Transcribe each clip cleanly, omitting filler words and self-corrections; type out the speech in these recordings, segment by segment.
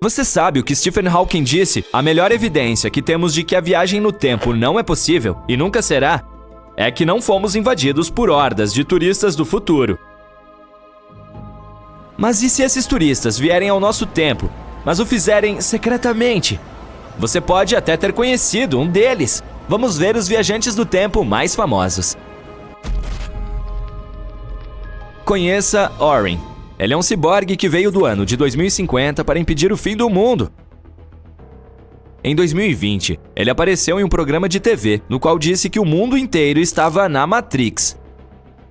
Você sabe o que Stephen Hawking disse? A melhor evidência que temos de que a viagem no tempo não é possível, e nunca será, é que não fomos invadidos por hordas de turistas do futuro. Mas e se esses turistas vierem ao nosso tempo, mas o fizerem secretamente? Você pode até ter conhecido um deles. Vamos ver os viajantes do tempo mais famosos. Conheça Orin. Ele é um ciborgue que veio do ano de 2050 para impedir o fim do mundo. Em 2020, ele apareceu em um programa de TV, no qual disse que o mundo inteiro estava na Matrix.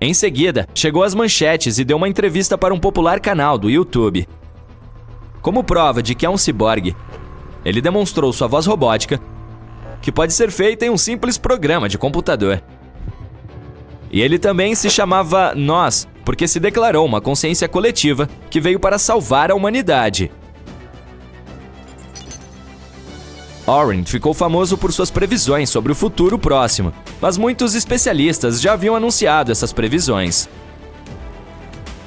Em seguida, chegou às manchetes e deu uma entrevista para um popular canal do YouTube. Como prova de que é um ciborgue, ele demonstrou sua voz robótica, que pode ser feita em um simples programa de computador. E ele também se chamava Nós, porque se declarou uma consciência coletiva que veio para salvar a humanidade. Orin ficou famoso por suas previsões sobre o futuro próximo, mas muitos especialistas já haviam anunciado essas previsões.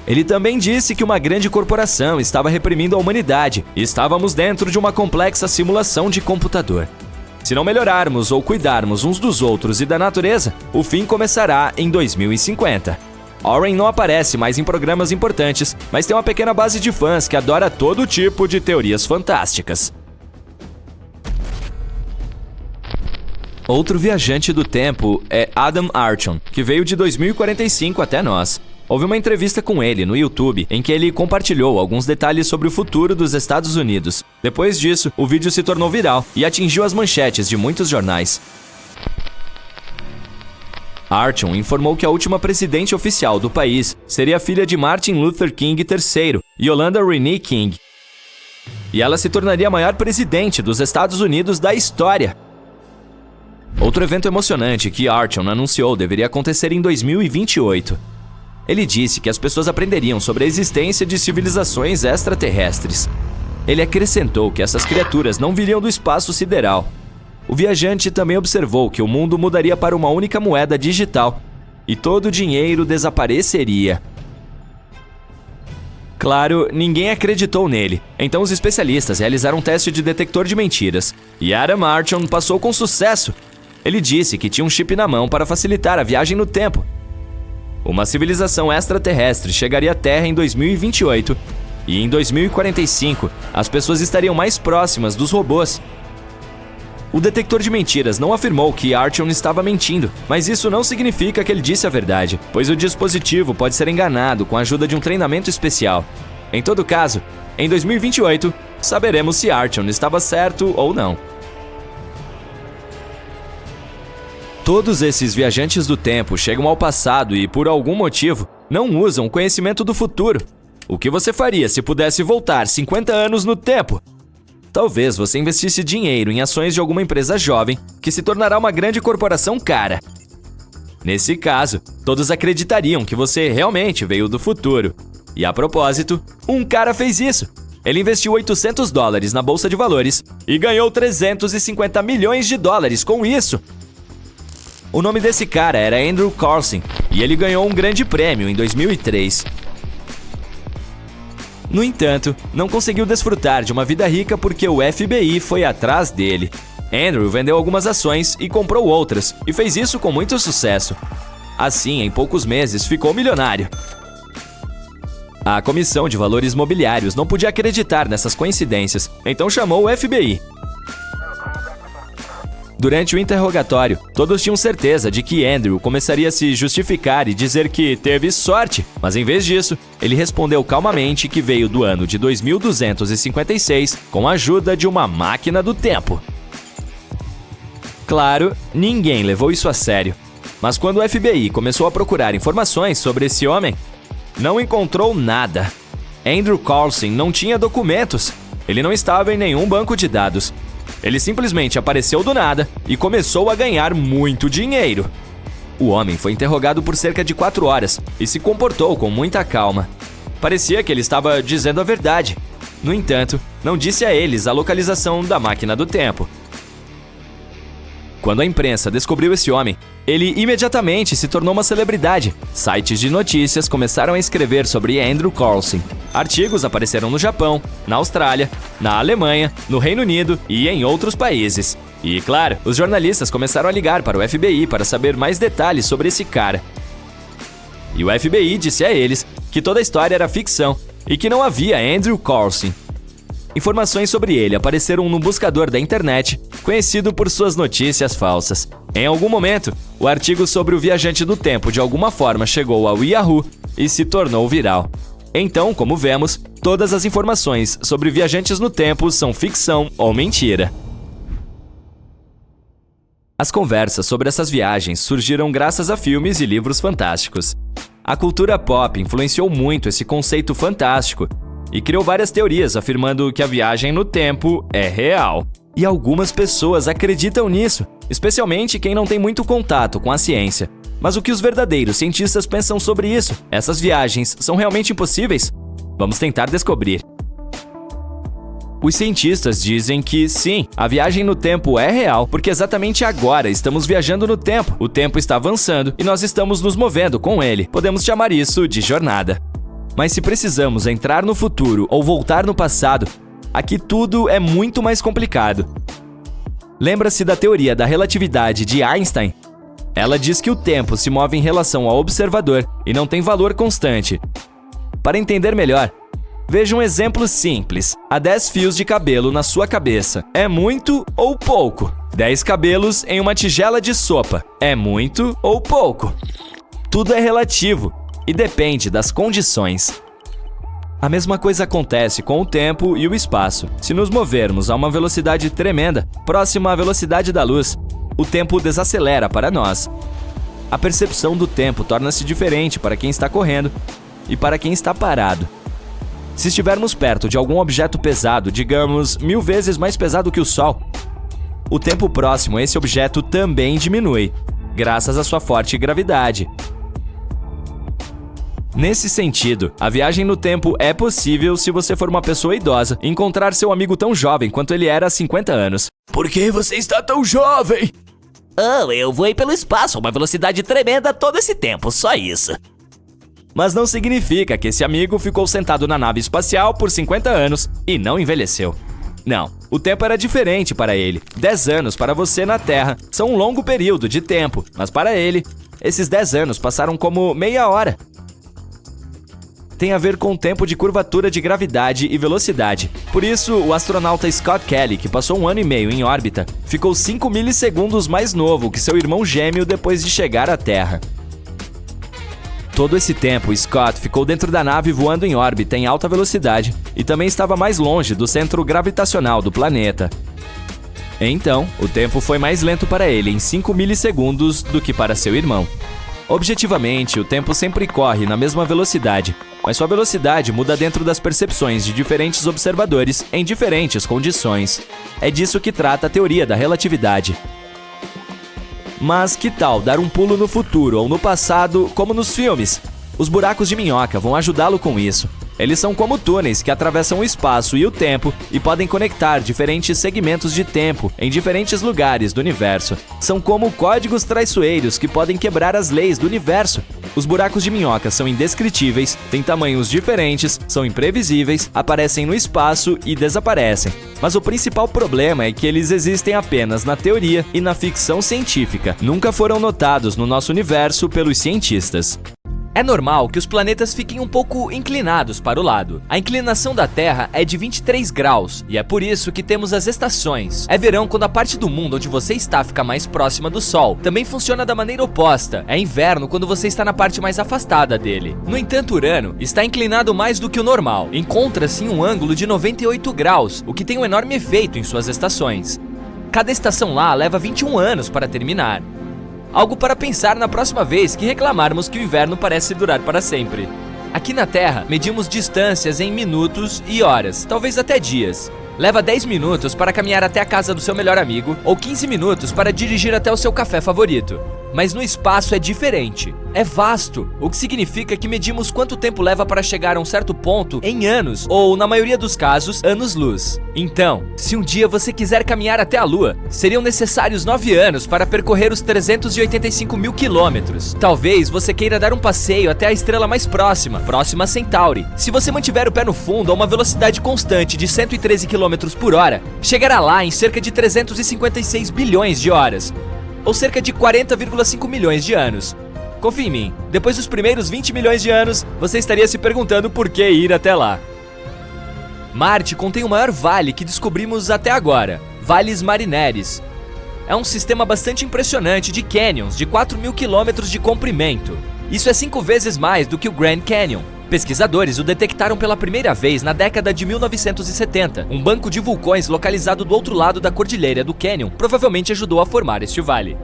Ele também disse que uma grande corporação estava reprimindo a humanidade e estávamos dentro de uma complexa simulação de computador. Se não melhorarmos ou cuidarmos uns dos outros e da natureza, o fim começará em 2050. Orin não aparece mais em programas importantes, mas tem uma pequena base de fãs que adora todo tipo de teorias fantásticas. Outro viajante do tempo é Adam Archon, que veio de 2045 até nós. Houve uma entrevista com ele no YouTube em que ele compartilhou alguns detalhes sobre o futuro dos Estados Unidos. Depois disso, o vídeo se tornou viral e atingiu as manchetes de muitos jornais. Archon informou que a última presidente oficial do país seria a filha de Martin Luther King III, Yolanda Renee King. E ela se tornaria a maior presidente dos Estados Unidos da história. Outro evento emocionante que Archon anunciou deveria acontecer em 2028. Ele disse que as pessoas aprenderiam sobre a existência de civilizações extraterrestres. Ele acrescentou que essas criaturas não viriam do espaço sideral. O viajante também observou que o mundo mudaria para uma única moeda digital e todo o dinheiro desapareceria. Claro, ninguém acreditou nele, então os especialistas realizaram um teste de detector de mentiras e Adam Archon passou com sucesso. Ele disse que tinha um chip na mão para facilitar a viagem no tempo. Uma civilização extraterrestre chegaria à Terra em 2028 e em 2045 as pessoas estariam mais próximas dos robôs. O detector de mentiras não afirmou que Archon estava mentindo, mas isso não significa que ele disse a verdade, pois o dispositivo pode ser enganado com a ajuda de um treinamento especial. Em todo caso, em 2028, saberemos se Archon estava certo ou não. Todos esses viajantes do tempo chegam ao passado e, por algum motivo, não usam o conhecimento do futuro. O que você faria se pudesse voltar 50 anos no tempo? Talvez você investisse dinheiro em ações de alguma empresa jovem que se tornará uma grande corporação cara. Nesse caso, todos acreditariam que você realmente veio do futuro. E a propósito, um cara fez isso. Ele investiu $800 na bolsa de valores e ganhou $350 milhões com isso. O nome desse cara era Andrew Carlson e ele ganhou um grande prêmio em 2003. No entanto, não conseguiu desfrutar de uma vida rica porque o FBI foi atrás dele. Andrew vendeu algumas ações e comprou outras, e fez isso com muito sucesso. Assim, em poucos meses, ficou milionário. A Comissão de Valores Mobiliários não podia acreditar nessas coincidências, então chamou o FBI. Durante o interrogatório, todos tinham certeza de que Andrew começaria a se justificar e dizer que teve sorte, mas em vez disso, ele respondeu calmamente que veio do ano de 2256 com a ajuda de uma máquina do tempo. Claro, ninguém levou isso a sério, mas quando o FBI começou a procurar informações sobre esse homem, não encontrou nada. Andrew Carlson não tinha documentos, ele não estava em nenhum banco de dados. Ele simplesmente apareceu do nada e começou a ganhar muito dinheiro. O homem foi interrogado por cerca de 4 horas e se comportou com muita calma. Parecia que ele estava dizendo a verdade. No entanto, não disse a eles a localização da máquina do tempo. Quando a imprensa descobriu esse homem, ele imediatamente se tornou uma celebridade. Sites de notícias começaram a escrever sobre Andrew Carlson. Artigos apareceram no Japão, na Austrália na Alemanha, no Reino Unido e em outros países. E, claro, os jornalistas começaram a ligar para o FBI para saber mais detalhes sobre esse cara. E o FBI disse a eles que toda a história era ficção e que não havia Andrew Coulson. Informações sobre ele apareceram no buscador da internet, conhecido por suas notícias falsas. Em algum momento, o artigo sobre o viajante do tempo de alguma forma chegou ao Yahoo e se tornou viral. Então, como vemos, todas as informações sobre viajantes no tempo são ficção ou mentira. As conversas sobre essas viagens surgiram graças a filmes e livros fantásticos. A cultura pop influenciou muito esse conceito fantástico e criou várias teorias afirmando que a viagem no tempo é real. E algumas pessoas acreditam nisso, especialmente quem não tem muito contato com a ciência. Mas o que os verdadeiros cientistas pensam sobre isso? Essas viagens são realmente impossíveis? Vamos tentar descobrir. Os cientistas dizem que sim, a viagem no tempo é real, porque exatamente agora estamos viajando no tempo. O tempo está avançando e nós estamos nos movendo com ele. Podemos chamar isso de jornada. Mas se precisamos entrar no futuro ou voltar no passado, aqui tudo é muito mais complicado. Lembra-se da teoria da relatividade de Einstein? Ela diz que o tempo se move em relação ao observador e não tem valor constante. Para entender melhor, veja um exemplo simples. Há 10 fios de cabelo na sua cabeça. É muito ou pouco? 10 cabelos em uma tigela de sopa. É muito ou pouco? Tudo é relativo e depende das condições. A mesma coisa acontece com o tempo e o espaço. Se nos movermos a uma velocidade tremenda, próxima à velocidade da luz, o tempo desacelera para nós. A percepção do tempo torna-se diferente para quem está correndo e para quem está parado. Se estivermos perto de algum objeto pesado, digamos 1000 vezes mais pesado que o Sol, o tempo próximo a esse objeto também diminui, graças à sua forte gravidade. Nesse sentido, a viagem no tempo é possível se você for uma pessoa idosa e encontrar seu amigo tão jovem quanto ele era há 50 anos. Por que você está tão jovem? Oh, eu voei pelo espaço a uma velocidade tremenda todo esse tempo, só isso. Mas não significa que esse amigo ficou sentado na nave espacial por 50 anos e não envelheceu. Não, o tempo era diferente para ele. 10 anos para você na Terra são um longo período de tempo, mas para ele, esses 10 anos passaram como meia hora. Tem a ver com o tempo de curvatura de gravidade e velocidade. Por isso, o astronauta Scott Kelly, que passou 1 ano e meio em órbita, ficou 5 milissegundos mais novo que seu irmão gêmeo depois de chegar à Terra. Todo esse tempo, Scott ficou dentro da nave voando em órbita em alta velocidade e também estava mais longe do centro gravitacional do planeta. Então, o tempo foi mais lento para ele em 5 milissegundos do que para seu irmão. Objetivamente, o tempo sempre corre na mesma velocidade, mas sua velocidade muda dentro das percepções de diferentes observadores em diferentes condições. É disso que trata a teoria da relatividade. Mas que tal dar um pulo no futuro ou no passado, como nos filmes? Os buracos de minhoca vão ajudá-lo com isso. Eles são como túneis que atravessam o espaço e o tempo e podem conectar diferentes segmentos de tempo em diferentes lugares do universo. São como códigos traiçoeiros que podem quebrar as leis do universo. Os buracos de minhoca são indescritíveis, têm tamanhos diferentes, são imprevisíveis, aparecem no espaço e desaparecem. Mas o principal problema é que eles existem apenas na teoria e na ficção científica. Nunca foram notados no nosso universo pelos cientistas. É normal que os planetas fiquem um pouco inclinados para o lado. A inclinação da Terra é de 23 graus e é por isso que temos as estações. É verão quando a parte do mundo onde você está fica mais próxima do Sol. Também funciona da maneira oposta. É inverno quando você está na parte mais afastada dele. No entanto, Urano está inclinado mais do que o normal. Encontra-se em um ângulo de 98 graus, o que tem um enorme efeito em suas estações. Cada estação lá leva 21 anos para terminar. Algo para pensar na próxima vez que reclamarmos que o inverno parece durar para sempre. Aqui na Terra, medimos distâncias em minutos e horas, talvez até dias. Leva 10 minutos para caminhar até a casa do seu melhor amigo ou 15 minutos para dirigir até o seu café favorito. Mas no espaço é diferente. É vasto, o que significa que medimos quanto tempo leva para chegar a um certo ponto em anos, ou, na maioria dos casos, anos-luz. Então, se um dia você quiser caminhar até a Lua, seriam necessários 9 anos para percorrer os 385 mil quilômetros. Talvez você queira dar um passeio até a estrela mais próxima, Próxima Centauri. Se você mantiver o pé no fundo a uma velocidade constante de 113 km por hora, chegará lá em cerca de 356 bilhões de horas, ou cerca de 40,5 milhões de anos. Confie em mim, depois dos primeiros 20 milhões de anos, você estaria se perguntando por que ir até lá. Marte contém o maior vale que descobrimos até agora, Valles Marineris. É um sistema bastante impressionante de canyons de 4.000 quilômetros de comprimento. Isso é 5 vezes mais do que o Grand Canyon. Pesquisadores o detectaram pela primeira vez na década de 1970. Um banco de vulcões localizado do outro lado da cordilheira do Canyon provavelmente ajudou a formar este vale.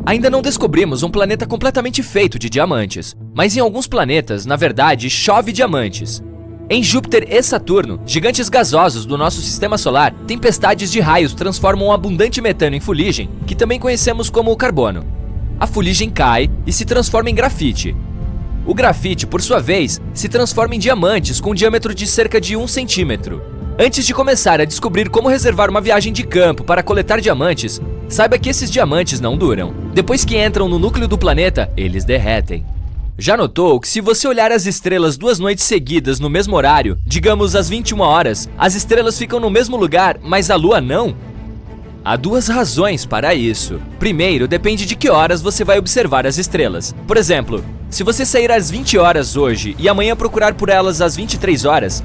Ainda não descobrimos um planeta completamente feito de diamantes, mas em alguns planetas, na verdade, chove diamantes. Em Júpiter e Saturno, gigantes gasosos do nosso sistema solar, tempestades de raios transformam um abundante metano em fuligem, que também conhecemos como carbono. A fuligem cai e se transforma em grafite. O grafite, por sua vez, se transforma em diamantes com um diâmetro de cerca de 1 centímetro. Antes de começar a descobrir como reservar uma viagem de campo para coletar diamantes, saiba que esses diamantes não duram. Depois que entram no núcleo do planeta, eles derretem. Já notou que se você olhar as estrelas 2 noites seguidas no mesmo horário, digamos às 21 horas, as estrelas ficam no mesmo lugar, mas a Lua não? Há 2 razões para isso. Primeiro, depende de que horas você vai observar as estrelas. Por exemplo, se você sair às 20 horas hoje e amanhã procurar por elas às 23 horas,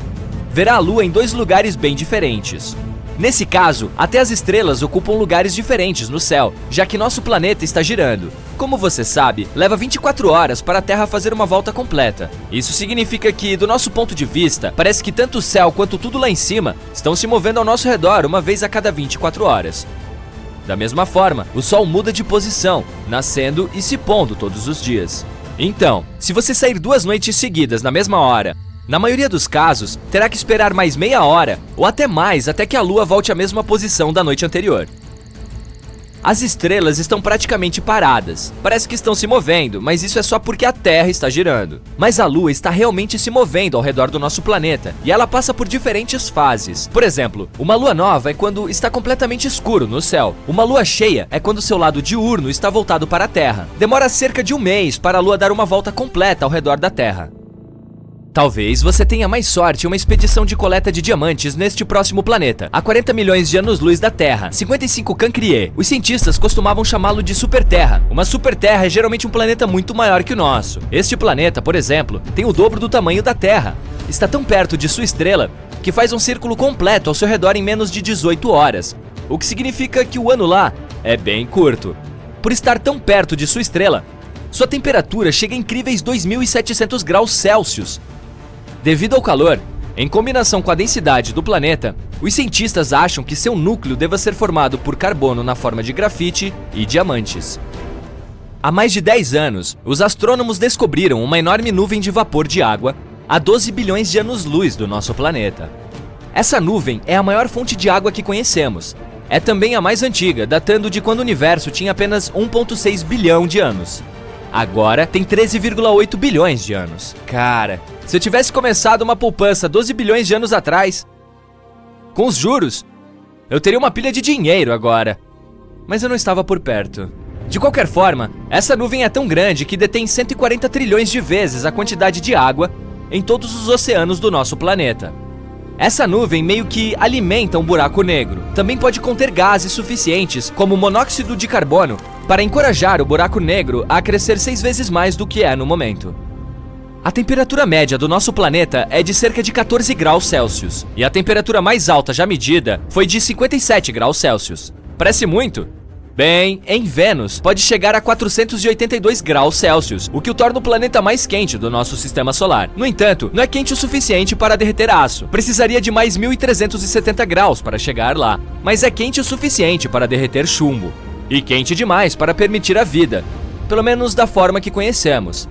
verá a Lua em 2 lugares bem diferentes. Nesse caso, até as estrelas ocupam lugares diferentes no céu, já que nosso planeta está girando. Como você sabe, leva 24 horas para a Terra fazer uma volta completa. Isso significa que, do nosso ponto de vista, parece que tanto o céu quanto tudo lá em cima estão se movendo ao nosso redor uma vez a cada 24 horas. Da mesma forma, o Sol muda de posição, nascendo e se pondo todos os dias. Então, se você sair 2 noites seguidas na mesma hora, na maioria dos casos, terá que esperar mais meia hora ou até mais até que a Lua volte à mesma posição da noite anterior. As estrelas estão praticamente paradas. Parece que estão se movendo, mas isso é só porque a Terra está girando. Mas a Lua está realmente se movendo ao redor do nosso planeta, e ela passa por diferentes fases. Por exemplo, uma lua nova é quando está completamente escuro no céu. Uma lua cheia é quando seu lado diurno está voltado para a Terra. Demora cerca de 1 mês para a Lua dar uma volta completa ao redor da Terra. Talvez você tenha mais sorte em uma expedição de coleta de diamantes neste próximo planeta, a 40 milhões de anos-luz da Terra, 55 Cancrier. Os cientistas costumavam chamá-lo de superterra. Uma superterra é geralmente um planeta muito maior que o nosso. Este planeta, por exemplo, tem o dobro do tamanho da Terra. Está tão perto de sua estrela que faz um círculo completo ao seu redor em menos de 18 horas, o que significa que o ano lá é bem curto. Por estar tão perto de sua estrela, sua temperatura chega a incríveis 2.700 graus Celsius. Devido ao calor, em combinação com a densidade do planeta, os cientistas acham que seu núcleo deva ser formado por carbono na forma de grafite e diamantes. Há mais de 10 anos, os astrônomos descobriram uma enorme nuvem de vapor de água a 12 bilhões de anos-luz do nosso planeta. Essa nuvem é a maior fonte de água que conhecemos. É também a mais antiga, datando de quando o universo tinha apenas 1,6 bilhão de anos. Agora tem 13,8 bilhões de anos. Cara, se eu tivesse começado uma poupança 12 bilhões de anos atrás, com os juros, eu teria uma pilha de dinheiro agora. Mas eu não estava por perto. De qualquer forma, essa nuvem é tão grande que detém 140 trilhões de vezes a quantidade de água em todos os oceanos do nosso planeta. Essa nuvem meio que alimenta um buraco negro. Também pode conter gases suficientes, como monóxido de carbono, para encorajar o buraco negro a crescer 6 vezes mais do que é no momento. A temperatura média do nosso planeta é de cerca de 14 graus Celsius, e a temperatura mais alta já medida foi de 57 graus Celsius. Parece muito? Bem, em Vênus, pode chegar a 482 graus Celsius, o que o torna o planeta mais quente do nosso sistema solar. No entanto, não é quente o suficiente para derreter aço. Precisaria de mais 1.370 graus para chegar lá. Mas é quente o suficiente para derreter chumbo. E quente demais para permitir a vida, pelo menos da forma que conhecemos.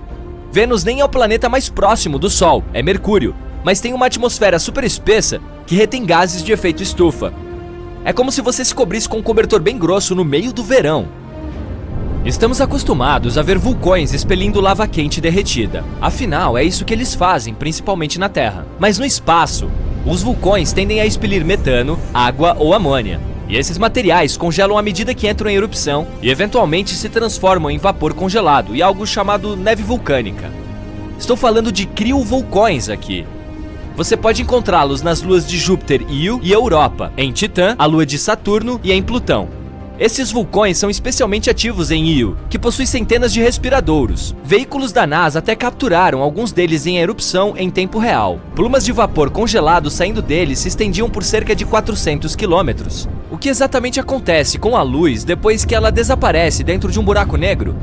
Vênus nem é o planeta mais próximo do Sol, é Mercúrio, mas tem uma atmosfera super espessa que retém gases de efeito estufa. É como se você se cobrisse com um cobertor bem grosso no meio do verão. Estamos acostumados a ver vulcões expelindo lava quente derretida. Afinal, é isso que eles fazem, principalmente na Terra. Mas no espaço, os vulcões tendem a expelir metano, água ou amônia. E esses materiais congelam à medida que entram em erupção e eventualmente se transformam em vapor congelado e algo chamado neve vulcânica. Estou falando de criovulcões aqui. Você pode encontrá-los nas luas de Júpiter, Io e Europa, em Titã, a lua de Saturno e em Plutão. Esses vulcões são especialmente ativos em Io, que possui centenas de respiradouros. Veículos da NASA até capturaram alguns deles em erupção em tempo real. Plumas de vapor congelado saindo deles se estendiam por cerca de 400 quilômetros. O que exatamente acontece com a luz depois que ela desaparece dentro de um buraco negro?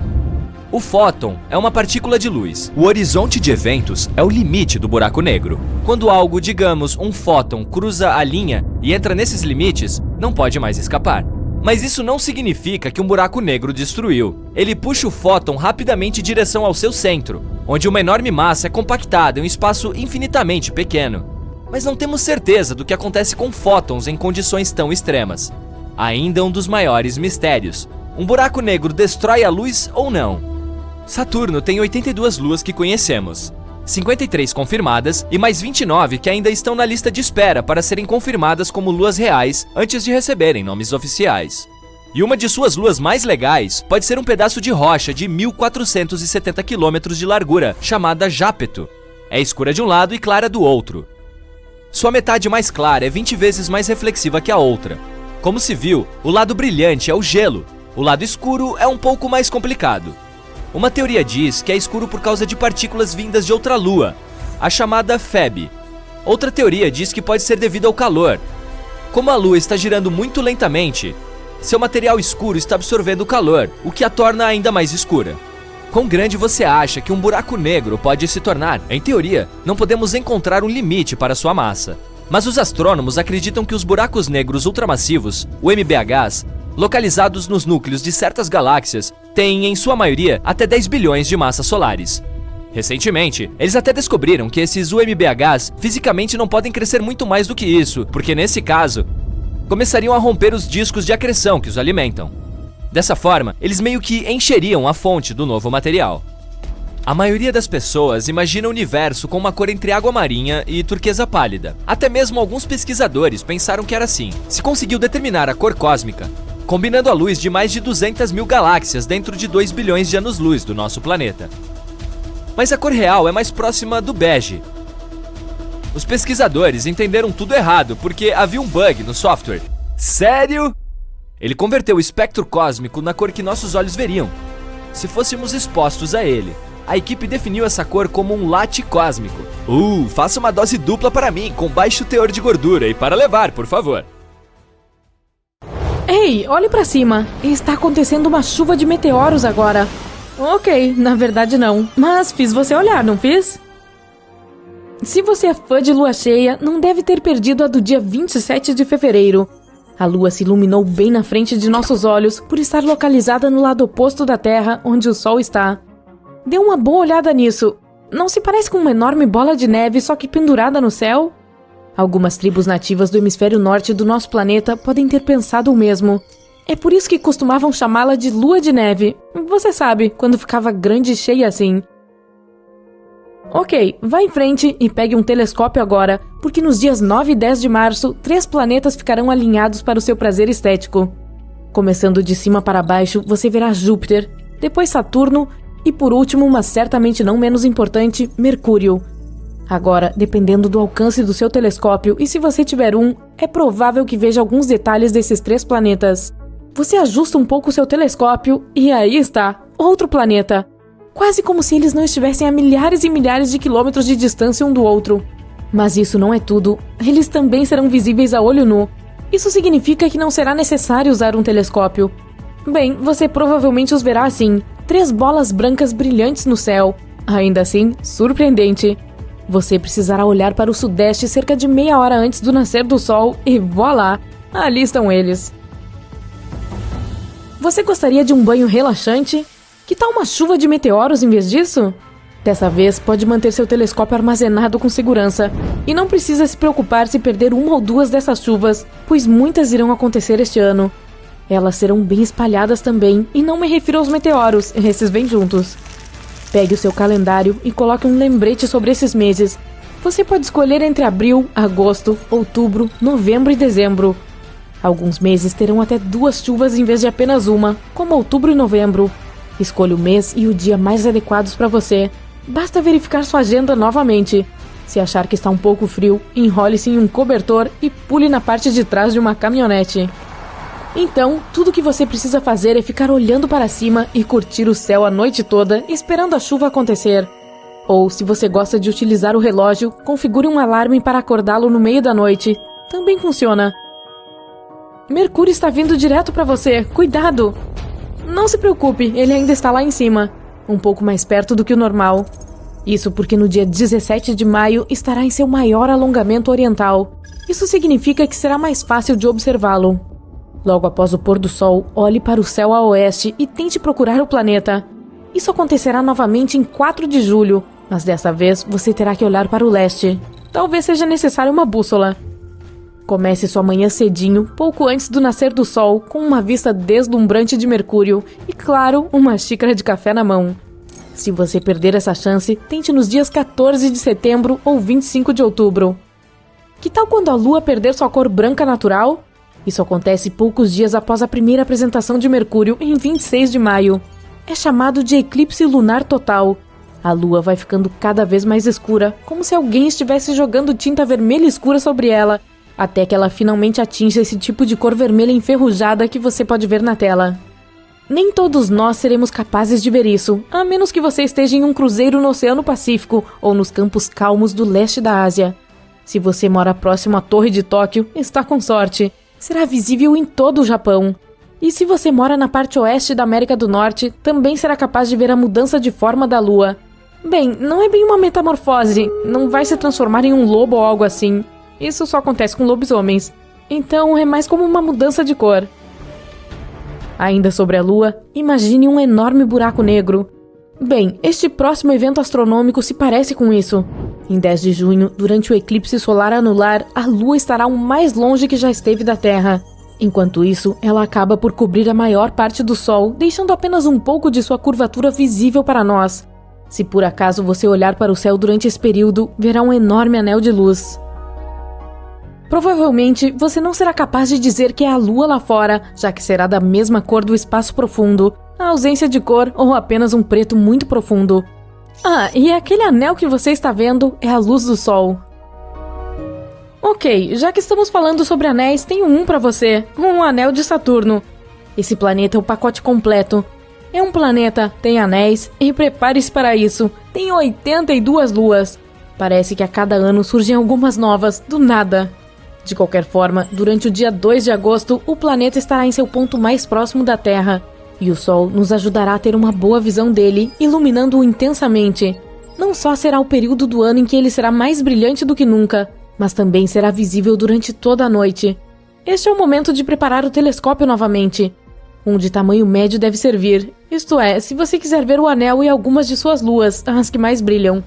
O fóton é uma partícula de luz. O horizonte de eventos é o limite do buraco negro. Quando algo, digamos, um fóton, cruza a linha e entra nesses limites, não pode mais escapar. Mas isso não significa que um buraco negro destruiu. Ele puxa o fóton rapidamente em direção ao seu centro, onde uma enorme massa é compactada em um espaço infinitamente pequeno. Mas não temos certeza do que acontece com fótons em condições tão extremas. Ainda um dos maiores mistérios. Um buraco negro destrói a luz ou não? Saturno tem 82 luas que conhecemos. 53 confirmadas e mais 29 que ainda estão na lista de espera para serem confirmadas como luas reais antes de receberem nomes oficiais. E uma de suas luas mais legais pode ser um pedaço de rocha de 1.470 km de largura, chamada Jápeto. É escura de um lado e clara do outro. Sua metade mais clara é 20 vezes mais reflexiva que a outra. Como se viu, o lado brilhante é o gelo, o lado escuro é um pouco mais complicado. Uma teoria diz que é escuro por causa de partículas vindas de outra lua, a chamada Feb. Outra teoria diz que pode ser devido ao calor. Como a lua está girando muito lentamente, seu material escuro está absorvendo o calor, o que a torna ainda mais escura. Quão grande você acha que um buraco negro pode se tornar? Em teoria, não podemos encontrar um limite para sua massa. Mas os astrônomos acreditam que os buracos negros ultramassivos, o MBHs, localizados nos núcleos de certas galáxias, têm, em sua maioria, até 10 bilhões de massas solares. Recentemente, eles até descobriram que esses UMBHs fisicamente não podem crescer muito mais do que isso, porque nesse caso, começariam a romper os discos de acreção que os alimentam. Dessa forma, eles meio que encheriam a fonte do novo material. A maioria das pessoas imagina o universo com uma cor entre água marinha e turquesa pálida. Até mesmo alguns pesquisadores pensaram que era assim. Se conseguiu determinar a cor cósmica, combinando a luz de mais de 200 mil galáxias dentro de 2 bilhões de anos-luz do nosso planeta. Mas a cor real é mais próxima do bege. Os pesquisadores entenderam tudo errado porque havia um bug no software. Sério? Ele converteu o espectro cósmico na cor que nossos olhos veriam, se fôssemos expostos a ele. A equipe definiu essa cor como um latte cósmico. Faça uma dose dupla para mim, com baixo teor de gordura e para levar, por favor. Ei, olhe pra cima. Está acontecendo uma chuva de meteoros agora. Ok, na verdade não. Mas fiz você olhar, não fiz? Se você é fã de lua cheia, não deve ter perdido a do dia 27 de fevereiro. A lua se iluminou bem na frente de nossos olhos por estar localizada no lado oposto da Terra, onde o Sol está. Dê uma boa olhada nisso. Não se parece com uma enorme bola de neve, só que pendurada no céu? Algumas tribos nativas do hemisfério norte do nosso planeta podem ter pensado o mesmo. É por isso que costumavam chamá-la de lua de neve. Você sabe, quando ficava grande e cheia assim. Ok, vá em frente e pegue um telescópio agora, porque nos dias 9 e 10 de março, 3 planetas ficarão alinhados para o seu prazer estético. Começando de cima para baixo, você verá Júpiter, depois Saturno e por último, mas certamente não menos importante, Mercúrio. Agora, dependendo do alcance do seu telescópio e se você tiver um, é provável que veja alguns detalhes desses 3 planetas. Você ajusta um pouco o seu telescópio e aí está, outro planeta. Quase como se eles não estivessem a milhares e milhares de quilômetros de distância um do outro. Mas isso não é tudo. Eles também serão visíveis a olho nu. Isso significa que não será necessário usar um telescópio. Bem, você provavelmente os verá assim, 3 bolas brancas brilhantes no céu. Ainda assim, surpreendente. Você precisará olhar para o sudeste cerca de meia hora antes do nascer do sol e voilá, ali estão eles. Você gostaria de um banho relaxante? Que tal uma chuva de meteoros em vez disso? Dessa vez, pode manter seu telescópio armazenado com segurança. E não precisa se preocupar se perder uma ou duas dessas chuvas, pois muitas irão acontecer este ano. Elas serão bem espalhadas também, e não me refiro aos meteoros, esses vêm juntos. Pegue o seu calendário e coloque um lembrete sobre esses meses. Você pode escolher entre abril, agosto, outubro, novembro e dezembro. Alguns meses terão até 2 chuvas em vez de apenas uma, como outubro e novembro. Escolha o mês e o dia mais adequados para você. Basta verificar sua agenda novamente. Se achar que está um pouco frio, enrole-se em um cobertor e pule na parte de trás de uma caminhonete. Então, tudo o que você precisa fazer é ficar olhando para cima e curtir o céu a noite toda, esperando a chuva acontecer. Ou, se você gosta de utilizar o relógio, configure um alarme para acordá-lo no meio da noite. Também funciona. Mercúrio está vindo direto para você, cuidado! Não se preocupe, ele ainda está lá em cima, um pouco mais perto do que o normal. Isso porque no dia 17 de maio estará em seu maior alongamento oriental. Isso significa que será mais fácil de observá-lo. Logo após o pôr do sol, olhe para o céu a oeste e tente procurar o planeta. Isso acontecerá novamente em 4 de julho, mas dessa vez você terá que olhar para o leste. Talvez seja necessária uma bússola. Comece sua manhã cedinho, pouco antes do nascer do sol, com uma vista deslumbrante de Mercúrio e, claro, uma xícara de café na mão. Se você perder essa chance, tente nos dias 14 de setembro ou 25 de outubro. Que tal quando a Lua perder sua cor branca natural? Isso acontece poucos dias após a primeira apresentação de Mercúrio, em 26 de maio. É chamado de eclipse lunar total. A Lua vai ficando cada vez mais escura, como se alguém estivesse jogando tinta vermelha escura sobre ela, até que ela finalmente atinja esse tipo de cor vermelha enferrujada que você pode ver na tela. Nem todos nós seremos capazes de ver isso, a menos que você esteja em um cruzeiro no Oceano Pacífico ou nos campos calmos do leste da Ásia. Se você mora próximo à Torre de Tóquio, está com sorte. Será visível em todo o Japão. E se você mora na parte oeste da América do Norte, também será capaz de ver a mudança de forma da Lua. Bem, não é bem uma metamorfose, não vai se transformar em um lobo ou algo assim. Isso só acontece com lobisomens. Então é mais como uma mudança de cor. Ainda sobre a Lua, imagine um enorme buraco negro. Bem, este próximo evento astronômico se parece com isso. Em 10 de junho, durante o eclipse solar anular, a Lua estará o mais longe que já esteve da Terra. Enquanto isso, ela acaba por cobrir a maior parte do Sol, deixando apenas um pouco de sua curvatura visível para nós. Se por acaso você olhar para o céu durante esse período, verá um enorme anel de luz. Provavelmente, você não será capaz de dizer que é a Lua lá fora, já que será da mesma cor do espaço profundo, a ausência de cor ou apenas um preto muito profundo. Ah, e aquele anel que você está vendo é a luz do Sol. Ok, já que estamos falando sobre anéis, tenho um para você, um anel de Saturno. Esse planeta é o pacote completo. É um planeta, tem anéis, e prepare-se para isso, tem 82 luas. Parece que a cada ano surgem algumas novas, do nada. De qualquer forma, durante o dia 2 de agosto, o planeta estará em seu ponto mais próximo da Terra. E o Sol nos ajudará a ter uma boa visão dele, iluminando-o intensamente. Não só será o período do ano em que ele será mais brilhante do que nunca, mas também será visível durante toda a noite. Este é o momento de preparar o telescópio novamente. Um de tamanho médio deve servir, isto é, se você quiser ver o anel e algumas de suas luas, as que mais brilham.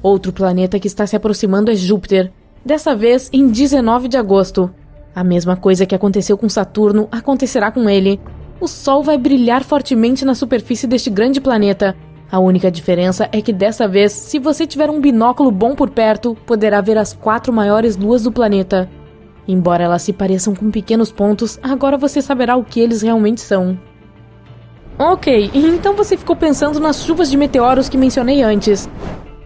Outro planeta que está se aproximando é Júpiter, dessa vez em 19 de agosto. A mesma coisa que aconteceu com Saturno acontecerá com ele. O Sol vai brilhar fortemente na superfície deste grande planeta. A única diferença é que dessa vez, se você tiver um binóculo bom por perto, poderá ver as 4 maiores luas do planeta. Embora elas se pareçam com pequenos pontos, agora você saberá o que eles realmente são. Ok, então você ficou pensando nas chuvas de meteoros que mencionei antes.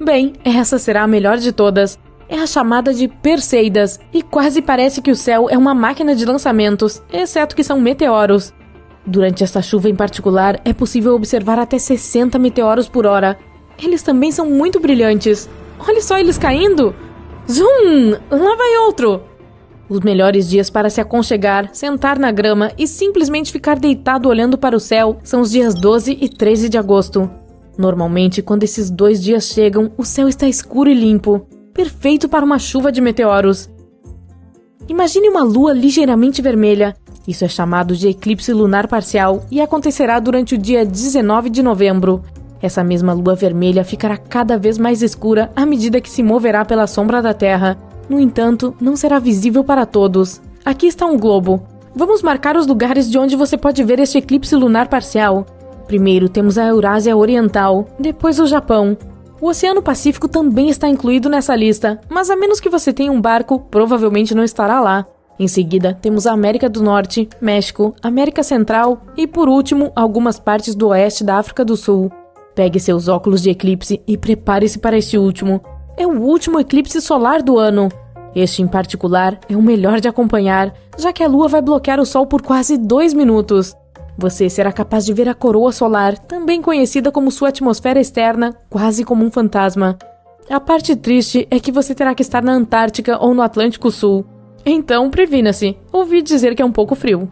Bem, essa será a melhor de todas. É a chamada de Perseidas, e quase parece que o céu é uma máquina de lançamentos, exceto que são meteoros. Durante esta chuva em particular, é possível observar até 60 meteoros por hora. Eles também são muito brilhantes. Olha só eles caindo! Zoom! Lá vai outro! Os melhores dias para se aconchegar, sentar na grama e simplesmente ficar deitado olhando para o céu são os dias 12 e 13 de agosto. Normalmente, quando esses 2 dias chegam, o céu está escuro e limpo, perfeito para uma chuva de meteoros. Imagine uma lua ligeiramente vermelha. Isso é chamado de eclipse lunar parcial e acontecerá durante o dia 19 de novembro. Essa mesma lua vermelha ficará cada vez mais escura à medida que se moverá pela sombra da Terra. No entanto, não será visível para todos. Aqui está um globo. Vamos marcar os lugares de onde você pode ver este eclipse lunar parcial. Primeiro temos a Eurásia Oriental, depois o Japão. O Oceano Pacífico também está incluído nessa lista, mas a menos que você tenha um barco, provavelmente não estará lá. Em seguida, temos a América do Norte, México, América Central e, por último, algumas partes do oeste da África do Sul. Pegue seus óculos de eclipse e prepare-se para este último. É o último eclipse solar do ano. Este, em particular, é o melhor de acompanhar, já que a Lua vai bloquear o Sol por quase 2 minutos. Você será capaz de ver a coroa solar, também conhecida como sua atmosfera externa, quase como um fantasma. A parte triste é que você terá que estar na Antártica ou no Atlântico Sul. Então, previna-se. Ouvi dizer que é um pouco frio.